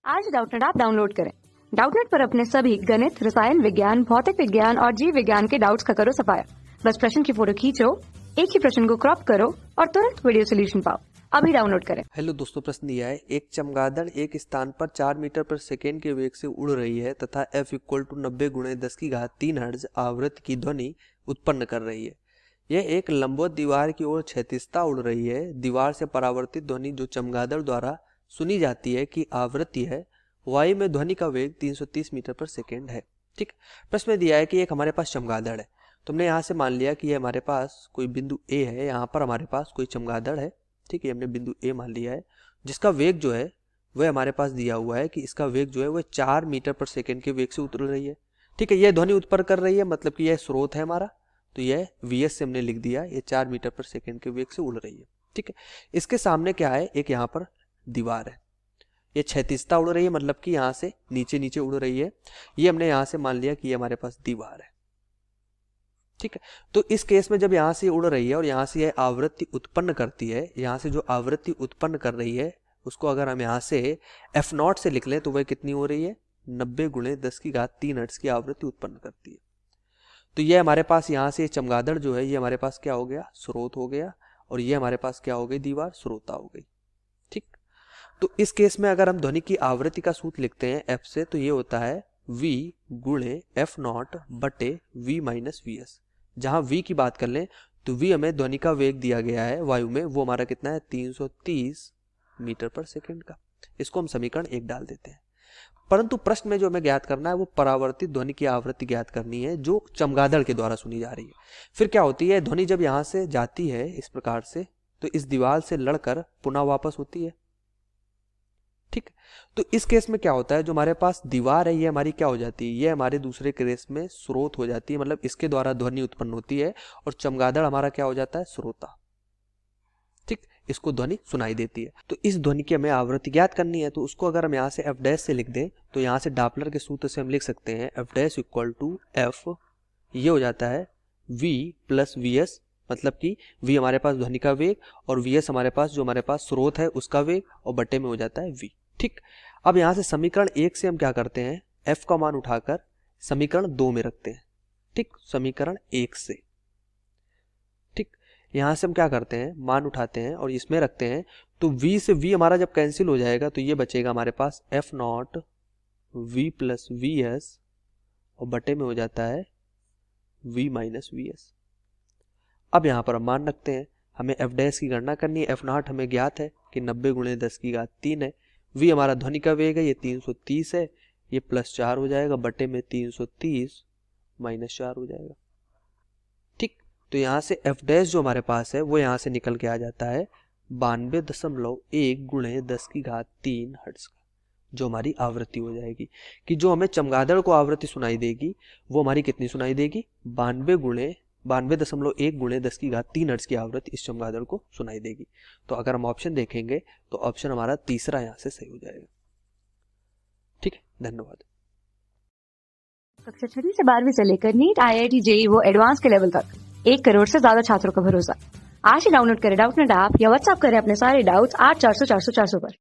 आज Doubtnut app download करें। Doubtnut पर अपने सभी गणित, रसायन विज्ञान, भौतिक विज्ञान और जीव विज्ञान के डाउट्स का करो सफाया। बस प्रश्न की फोटो खींचो, एक ही प्रश्न को क्रॉप करो और तुरंत वीडियो सोल्यूशन पाओ। अभी डाउनलोड करें। हेलो दोस्तों, प्रश्न दिया है एक चमगादड़ एक स्थान पर 4 मीटर पर सेकेंड के वेग से उड़ रही है तथा f इक्वल टू 90 गुणे 10 की घात 3 हर्ट्ज आवृत्ति की ध्वनि उत्पन्न कर रही है। यह एक लंबवत दीवार की ओर क्षैतिजता उड़ रही है। दीवार से परावर्तित ध्वनि जो चमगादड़ द्वारा सुनी जाती है की आवृत्ति है। वायु में ध्वनि का वेग 330 मीटर पर सेकेंड है। ठीक, प्रश्न में दिया है कि एक हमारे पास चमगादड़ है। तुमने यहाँ से मान लिया कि ये हमारे पास कोई बिंदु ए है, यहाँ पर हमारे पास कोई चमगादड़ है। ठीक है, हमने बिंदु ए मान लिया है जिसका वेग जो है वह हमारे पास दिया हुआ है कि इसका वेग जो है वह 4 मीटर पर सेकेंड के वेग से उतर रही है। ठीक है, यह ध्वनि उत्पन्न कर रही है, मतलब कि यह स्रोत है हमारा, तो यह वीएस से हमने लिख दिया, ये 4 मीटर पर सेकेंड के वेग से उड़ रही है। ठीक है, इसके सामने क्या है, एक यहाँ पर दीवार है, ये क्षैतिजता उड़ रही है, मतलब कि यहाँ से नीचे नीचे उड़ रही है। ये हमने यहाँ से मान लिया कि ये हमारे पास दीवार है। ठीक है, तो इस केस में जब यहाँ से उड़ रही है और यहाँ से यह आवृत्ति उत्पन्न करती है, यहाँ से जो आवृत्ति उत्पन्न कर रही है उसको अगर हम यहाँ से f0 से लिख लें तो वह कितनी हो रही है, 90 गुणे 10 की घात 3 हर्ट्ज की आवृत्ति उत्पन्न करती है। तो ये हमारे पास यहाँ से चमगादड़ जो है ये हमारे पास क्या हो गया, स्रोत हो गया, और ये हमारे पास क्या हो गई, दीवार श्रोता हो गई। ठीक, तो इस केस में अगर हम ध्वनि की आवृत्ति का सूत्र लिखते हैं f से, तो ये होता है v गुणे f0 बटे v माइनस vs। जहां v की बात कर लें तो v हमें ध्वनि का वेग दिया गया है वायु में, वो हमारा कितना है, 330 मीटर पर सेकेंड का। इसको हम समीकरण 1 डाल देते हैं। परंतु प्रश्न में जो हमें ज्ञात करना है वो परावर्तित ध्वनि की आवृत्ति ज्ञात करनी है जो चमगादड़ के द्वारा सुनी जा रही है। फिर क्या होती है, ध्वनि जब यहाँ से जाती है इस प्रकार से तो इस दीवार से लड़कर पुनः वापस होती है। ठीक, तो इस केस में क्या होता है, जो हमारे पास दीवार है ये हमारी क्या हो जाती है, ये हमारे दूसरे केस में स्रोत हो जाती है, मतलब इसके द्वारा ध्वनि उत्पन्न होती है, और चमगादड़ हमारा क्या हो जाता है, श्रोता। ठीक, इसको ध्वनि सुनाई देती है। तो इस ध्वनि की हमें आवृत्ति ज्ञात करनी है, तो उसको अगर हम यहाँ से f डैश से लिख दें तो यहाँ से डापलर के सूत्र से हम लिख सकते हैं f dash equal to f, ये हो जाता है v प्लस vs, मतलब कि v हमारे पास ध्वनि का वेग और vs हमारे पास जो हमारे पास स्रोत है उसका वेग, और बटे में हो जाता है v। ठीक, अब यहाँ से समीकरण 1 से हम क्या करते हैं, f का मान उठाकर समीकरण 2 में रखते हैं। ठीक, समीकरण 1 से, ठीक, यहाँ से हम क्या करते हैं, मान उठाते हैं और इसमें रखते हैं, तो v से v हमारा जब कैंसिल हो जाएगा तो ये बचेगा हमारे पास f0 v प्लस vs, और बटे में हो जाता है v माइनस vs। अब यहाँ पर हम मान रखते हैं, हमें f डैश की गणना करनी है। f0 हमें ज्ञात है कि 90 गुणे 10 की घात 3 है। v हमारा ध्वनि का वेग है, ये 330 है, ये प्लस 4 हो जाएगा, बटे में 330 माइनस 4 हो जाएगा। ठीक, तो यहाँ से f डैश जो हमारे पास है वो यहाँ से निकल के आ जाता है 92.1 गुणे 10 की घात 3 हर्ट्ज का, जो हमारी आवृत्ति हो जाएगी। कि जो हमें चमगादड़ को आवृत्ति सुनाई देगी वो हमारी कितनी सुनाई देगी, 92.1 गुणे 10 की घात 3 हर्ट्ज की आवृत्ति इस चमगादड़ को सुनाई देगी। तो अगर हम ऑप्शन देखेंगे तो ऑप्शन हमारा तीसरा यहाँ से सही हो जाएगा। ठीक है, धन्यवाद। कक्षा 6 से 12वीं से लेकर नीट, IIT, JEE वो एडवांस के लेवल तक 1 करोड़ से ज्यादा छात्रों का भरोसा। आज ही डाउनलोड करें डाउटनेट ऐप या व्हाट्सएप करें अपने सारे डाउट्स 8400 400 400 पर।